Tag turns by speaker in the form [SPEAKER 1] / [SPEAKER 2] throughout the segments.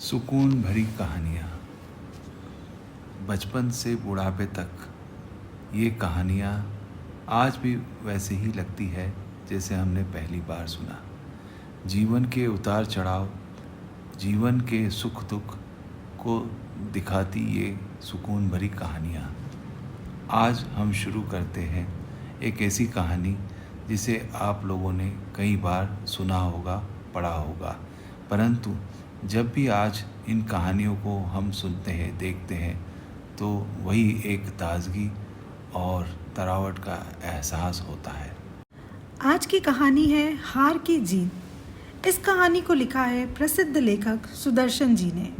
[SPEAKER 1] सुकून भरी कहानियाँ। बचपन से बुढ़ापे तक ये कहानियाँ आज भी वैसे ही लगती है जैसे हमने पहली बार सुना। जीवन के उतार चढ़ाव, जीवन के सुख दुख को दिखाती ये सुकून भरी कहानियाँ। आज हम शुरू करते हैं एक ऐसी कहानी जिसे आप लोगों ने कई बार सुना होगा, पढ़ा होगा, परंतु जब भी आज इन कहानियों को हम सुनते हैं, देखते हैं, तो वही एक ताजगी और तरावट का एहसास होता है।
[SPEAKER 2] आज की कहानी है हार की जीत। इस कहानी को लिखा है प्रसिद्ध लेखक सुदर्शन जी ने।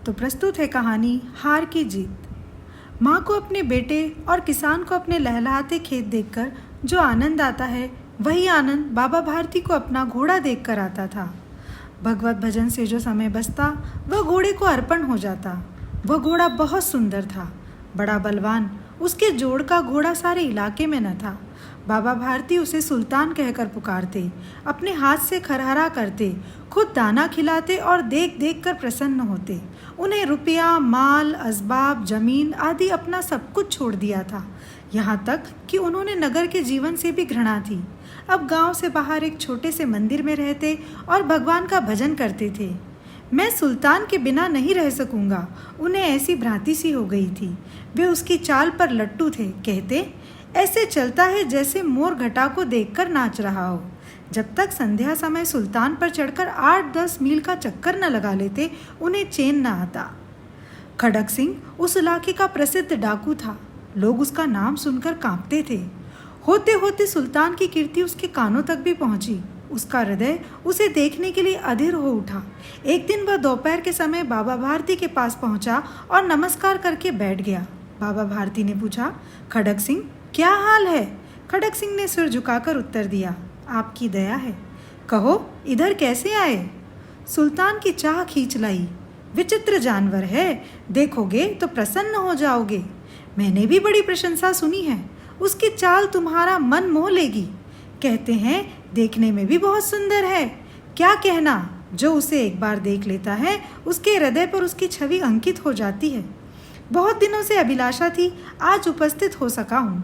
[SPEAKER 2] तो प्रस्तुत है कहानी हार की जीत। माँ को अपने बेटे और किसान को अपने लहलहाते खेत देखकर जो आनंद आता है, वही आनंद बाबा भारती को अपना घोड़ा देखकर आता था। भगवत भजन से जो समय बचता वह घोड़े को अर्पण हो जाता। वह घोड़ा बहुत सुंदर था, बड़ा बलवान। उसके जोड़ का घोड़ा सारे इलाके में न था। बाबा भारती उसे सुल्तान कहकर पुकारते, अपने हाथ से खरहरा करते, खुद दाना खिलाते और देख देख कर प्रसन्न होते। उन्हें रुपया, माल, असबाब, जमीन आदि अपना सब कुछ छोड़ दिया था। यहाँ तक कि उन्होंने नगर के जीवन से भी घृणा थी। अब गांव से बाहर एक छोटे से मंदिर में रहते और भगवान का भजन करते थे। मैं सुल्तान के बिना नहीं रह सकूंगा, उन्हें ऐसी भ्रांति सी हो गई थी। वे उसकी चाल पर लट्टू थे। कहते, ऐसे चलता है जैसे मोर घटा को देखकर नाच रहा हो। जब तक संध्या समय सुल्तान पर चढ़कर 8-10 मील का चक्कर न लगा लेते, उन्हें चैन न आता। खड़क सिंह उस इलाके का प्रसिद्ध डाकू था। लोग उसका नाम सुनकर कांपते थे। होते होते सुल्तान की कीर्ति उसके कानों तक भी पहुंची। उसका हृदय उसे देखने के लिए अधीर हो उठा। एक दिन वह दोपहर के समय बाबा भारती के पास पहुंचा और नमस्कार करके बैठ गया। बाबा भारती ने पूछा, खड़क सिंह, क्या हाल है? खड़क सिंह ने सिर झुकाकर उत्तर दिया, आपकी दया है। कहो, इधर कैसे आए? सुल्तान की चाह खींच लाई। विचित्र जानवर है, देखोगे तो प्रसन्न हो जाओगे। मैंने भी बड़ी प्रशंसा सुनी है। उसकी चाल तुम्हारा मन मोह लेगी। कहते हैं देखने में भी बहुत सुंदर है। क्या कहना, जो उसे एक बार देख लेता है उसके हृदय पर उसकी छवि अंकित हो जाती है। बहुत दिनों से अभिलाषा थी, आज उपस्थित हो सका हूँ।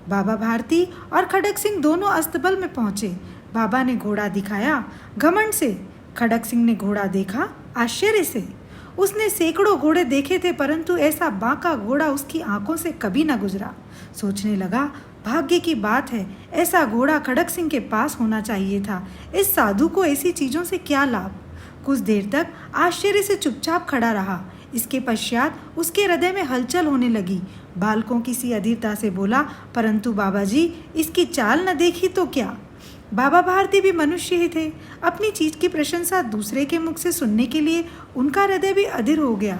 [SPEAKER 2] बाबा भारती और खड़क सिंह दोनों अस्तबल में पहुँचे। बाबा ने घोड़ा दिखाया घमंड से। खड़क सिंह ने घोड़ा देखा आश्चर्य से। उसने सैकड़ों घोड़े देखे थे, परंतु ऐसा बांका घोड़ा उसकी आंखों से कभी न गुजरा। सोचने लगा, भाग्य की बात है, ऐसा घोड़ा खड़क सिंह के पास होना चाहिए था। इस साधु को ऐसी चीज़ों से क्या लाभ। कुछ देर तक आश्चर्य से चुपचाप खड़ा रहा। इसके पश्चात उसके हृदय में हलचल होने लगी। बालकों की सी अधीरता से बोला, परंतु बाबा जी, इसकी चाल न देखी तो क्या? बाबा भारती भी मनुष्य ही थे। अपनी चीज की प्रशंसा दूसरे के मुख से सुनने के लिए उनका हृदय भी अधीर हो गया।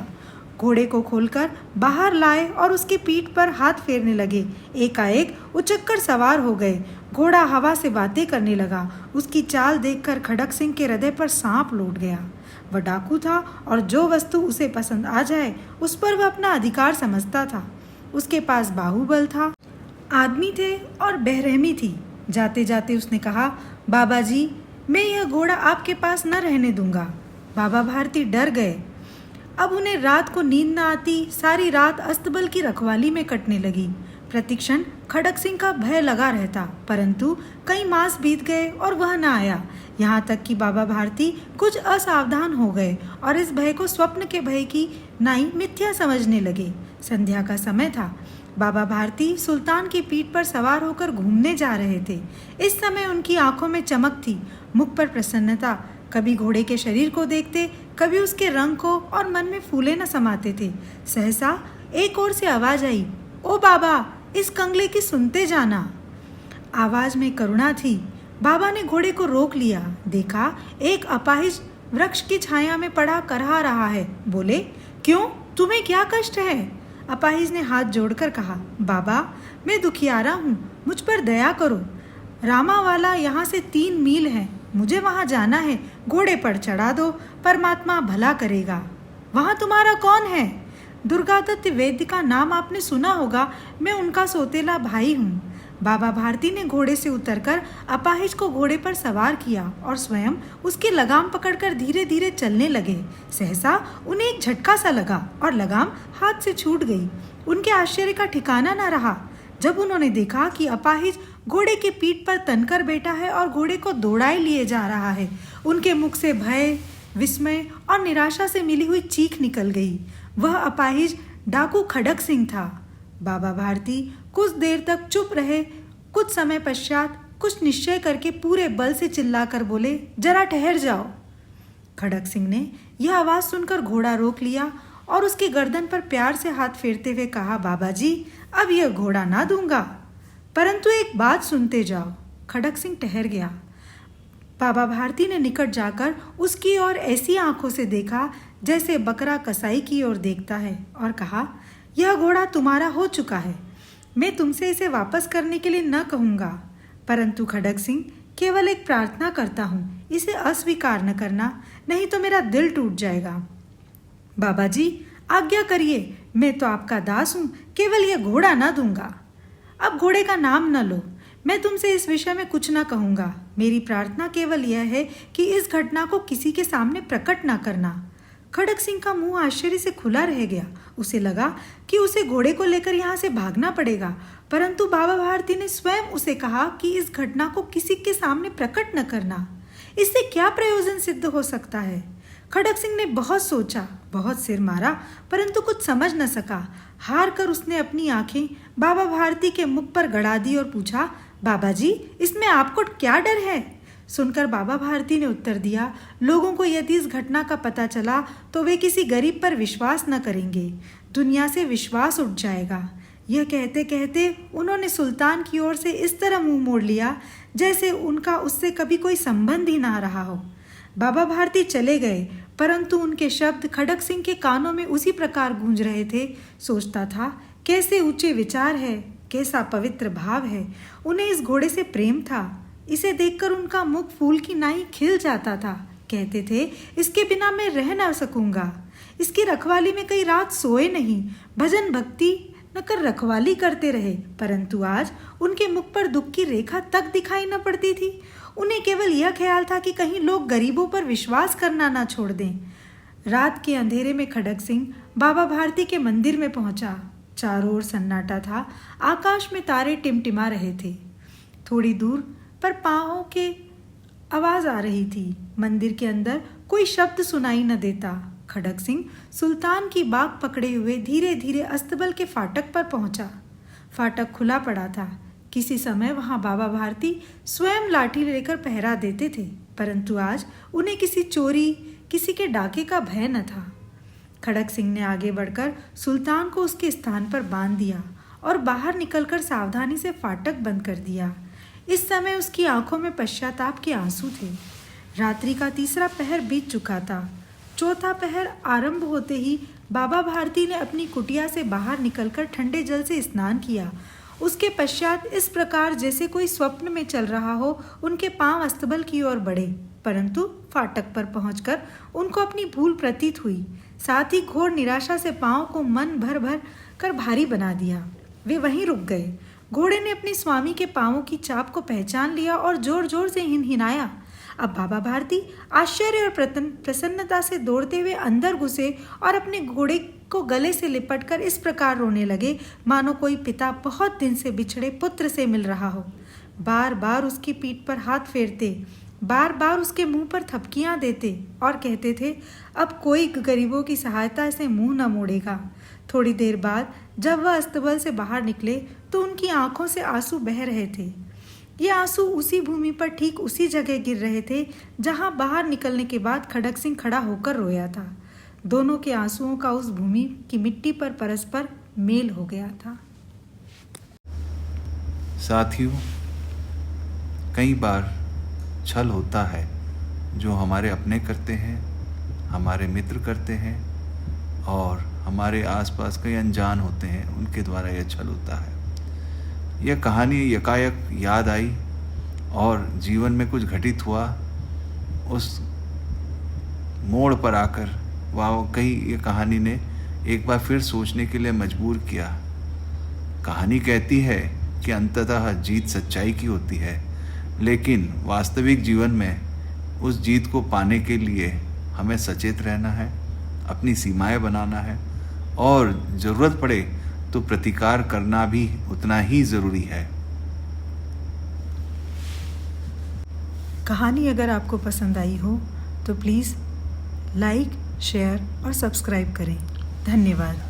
[SPEAKER 2] घोड़े को खोलकर बाहर लाए और उसकी पीठ पर हाथ फेरने लगे। एकाएक उचक्कर सवार हो गए। घोड़ा हवा से बातें करने लगा। उसकी चाल देखकर खड़क सिंह के हृदय पर सांप लौट गया। वह डाकू था और जो वस्तु उसे पसंद आ जाए उस पर वह अपना अधिकार समझता था। उसके पास बाहुबल था, आदमी थे और बेरहमी थी। जाते जाते उसने कहा, बाबा जी, मैं यह घोड़ा आपके पास न रहने दूंगा। बाबा भारती डर गए। अब उन्हें रात को नींद न आती। सारी रात अस्तबल की रखवाली में कटने लगी। प्रतिक्षण खड़क सिंह का भय लगा रहता, परंतु कई मास बीत गए और वह न आया। यहाँ तक कि बाबा भारती कुछ असावधान हो गए और इस भय को स्वप्न के भय की नाई मिथ्या समझने लगे। संध्या का समय था। बाबा भारती सुल्तान की पीठ पर सवार होकर घूमने जा रहे थे। इस समय उनकी आंखों में चमक थी, मुख पर प्रसन्नता। कभी घोड़े के शरीर को देखते, कभी उसके रंग को, और मन में फूले न समाते थे। सहसा एक ओर से आवाज आई, ओ बाबा, इस कंगले की सुनते जाना। आवाज में करुणा थी। बाबा ने घोड़े को रोक लिया। देखा एक अपाहिज वृक्ष की छाया में पड़ा करहा रहा है। बोले, क्यों, तुम्हें क्या कष्ट है? अपाहिज ने हाथ जोड़कर कहा, बाबा, मैं दुखियारा हूँ, मुझ पर दया करो। रामावाला यहाँ से 3 मील है, मुझे वहाँ जाना है। घोड़े पर चढ़ा दो, परमात्मा भला करेगा। वहाँ तुम्हारा कौन है? दुर्गादत्त वैद्य का नाम आपने सुना होगा, मैं उनका सौतेला भाई हूँ। बाबा भारती ने घोड़े से उतरकर अपाहिज को घोड़े पर सवार किया और स्वयं उसकी लगाम पकड़कर धीरे धीरे चलने लगे। सहसा उन्हें एक झटका सा लगा और लगाम हाथ से छूट गई। उनके आश्चर्य का ठिकाना न रहा जब उन्होंने देखा कि अपाहिज घोड़े की पीठ पर तनकर बैठा है और घोड़े को दौड़ाए लिए जा रहा है। उनके मुख से भय, विस्मय और निराशा से मिली हुई चीख निकल गई। वह अपाहिज डाकू खड़क सिंह था। बाबा भारती कुछ देर तक चुप रहे। कुछ समय पश्चात कुछ निश्चय करके पूरे बल से चिल्लाकर बोले, जरा ठहर जाओ। खड़क सिंह ने यह आवाज़ सुनकर घोड़ा रोक लिया और उसकी गर्दन पर प्यार से हाथ फेरते हुए कहा, बाबा जी, अब यह घोड़ा ना दूंगा, परंतु एक बात सुनते जाओ। खड़क सिंह ठहर गया। बाबा भारती ने निकट जाकर उसकी ओर ऐसी आंखों से देखा जैसे बकरा कसाई की ओर देखता है और कहा, यह घोड़ा तुम्हारा हो चुका है। मैं तुमसे इसे वापस करने के लिए न कहूँगा, परंतु खड़क सिंह, केवल एक प्रार्थना करता हूँ, इसे अस्वीकार न करना, नहीं तो मेरा दिल टूट जाएगा। बाबा जी, आज्ञा करिए, मैं तो आपका दास हूँ, केवल यह घोड़ा ना दूंगा। अब घोड़े का नाम न लो, मैं तुमसे इस विषय में कुछ ना कहूँगा। मेरी प्रार्थना केवल यह है कि इस घटना को किसी के सामने प्रकट ना करना। खड़क सिंह का मुंह आश्चर्य से खुला रह गया। उसे लगा कि उसे घोड़े को लेकर यहाँ से भागना पड़ेगा, परंतु बाबा भारती ने स्वयं उसे कहा कि इस घटना को किसी के सामने प्रकट न करना। इससे क्या प्रयोजन सिद्ध हो सकता है? खड़क सिंह ने बहुत सोचा, बहुत सिर मारा, परंतु कुछ समझ न सका। हार कर उसने अपनी आंखें बाबा भारती के मुख पर गड़ा दी और पूछा, बाबा जी, इसमें आपको क्या डर है? सुनकर बाबा भारती ने उत्तर दिया, लोगों को यदि इस घटना का पता चला तो वे किसी गरीब पर विश्वास न करेंगे, दुनिया से विश्वास उठ जाएगा। यह कहते कहते उन्होंने सुल्तान की ओर से इस तरह मुंह मोड़ लिया जैसे उनका उससे कभी कोई संबंध ही ना रहा हो। बाबा भारती चले गए, परंतु उनके शब्द खड़क सिंह के कानों में उसी प्रकार गूंज रहे थे। सोचता था, कैसे ऊंचे विचार है, कैसा पवित्र भाव है। उन्हें इस घोड़े से प्रेम था। इसे देखकर उनका मुख फूल की नाई खिल जाता था। कहते थे, इसके बिना मैं रह ना सकूंगा। इसकी रखवाली में कई रात सोए नहीं, भजन भक्ति न कर रखवाली करते रहे, परंतु आज उनके मुख पर दुख की रेखा तक दिखाई न पड़ती थी। उन्हें केवल यह ख्याल था कि कहीं लोग गरीबों पर विश्वास करना ना छोड़ दें। रात के अंधेरे में खड़क सिंह बाबा भारती के मंदिर में पहुंचा। चारों ओर सन्नाटा था, आकाश में तारे टिमटिमा रहे थे। थोड़ी दूर पर पाँवों के आवाज आ रही थी। मंदिर के अंदर कोई शब्द सुनाई न देता। खड़क सिंह सुल्तान की बाग पकड़े हुए धीरे धीरे अस्तबल के फाटक पर पहुंचा। फाटक खुला पड़ा था। किसी समय वहां बाबा भारती स्वयं लाठी लेकर पहरा देते थे, परंतु आज उन्हें किसी चोरी, किसी के डाके का भय न था। खड़क सिंह ने आगे बढ़कर सुल्तान को उसके स्थान पर बांध दिया और बाहर निकलकर सावधानी से फाटक बंद कर दिया। इस समय उसकी आंखों में पश्चाताप के आंसू थे। रात्रि का तीसरा पहर बीत चुका था। चौथा पहर आरंभ होते ही बाबा भारती ने अपनी कुटिया से बाहर निकलकर ठंडे जल से स्नान किया। उसके पश्चात इस प्रकार जैसे कोई स्वप्न में चल रहा हो, उनके पांव अस्तबल की ओर बढ़े, परंतु फाटक पर पहुंचकर उनको अपनी भूल प्रतीत हुई। साथ ही घोर निराशा से पांव को मन भर भर कर भारी बना दिया। वे वहीं रुक गए। घोड़े ने अपने स्वामी के पांवों की चाप को पहचान लिया और जोर जोर से हिनहिनाया। अब बाबा भारती आश्चर्य और प्रसन्नता से दौड़ते हुए अंदर घुसे और अपने घोड़े को गले से लिपटकर इस प्रकार रोने लगे मानो कोई पिता बहुत दिन से बिछड़े पुत्र से मिल रहा हो। बार बार उसकी पीठ पर हाथ फेरते, बार बार उसके मुंह पर थपकियां देते और कहते थे, अब कोई गरीबों की सहायता से मुंह न मोड़ेगा। थोड़ी देर बाद जब वह अस्तबल से बाहर निकले तो उनकी आंखों से आंसू बह रहे थे। ये आंसू उसी भूमि पर ठीक उसी जगह गिर रहे थे जहां बाहर निकलने के बाद खड़क सिंह खड़ा होकर रोया था। दोनों के आंसुओं का उस भूमि की मिट्टी पर परस्पर मेल हो गया था।
[SPEAKER 1] साथियों, कई बार छल होता है जो हमारे अपने करते हैं, हमारे मित्र करते हैं और हमारे आसपास कई अनजान होते हैं, उनके द्वारा यह छल होता है। यह कहानी यकायक याद आई और जीवन में कुछ घटित हुआ, उस मोड़ पर आकर कहीं ये कहानी ने एक बार फिर सोचने के लिए मजबूर किया। कहानी कहती है कि अंततः जीत सच्चाई की होती है, लेकिन वास्तविक जीवन में उस जीत को पाने के लिए हमें सचेत रहना है, अपनी सीमाएं बनाना है और ज़रूरत पड़े तो प्रतिकार करना भी उतना ही ज़रूरी है।
[SPEAKER 2] कहानी अगर आपको पसंद आई हो तो प्लीज़ लाइक, शेयर और सब्सक्राइब करें। धन्यवाद।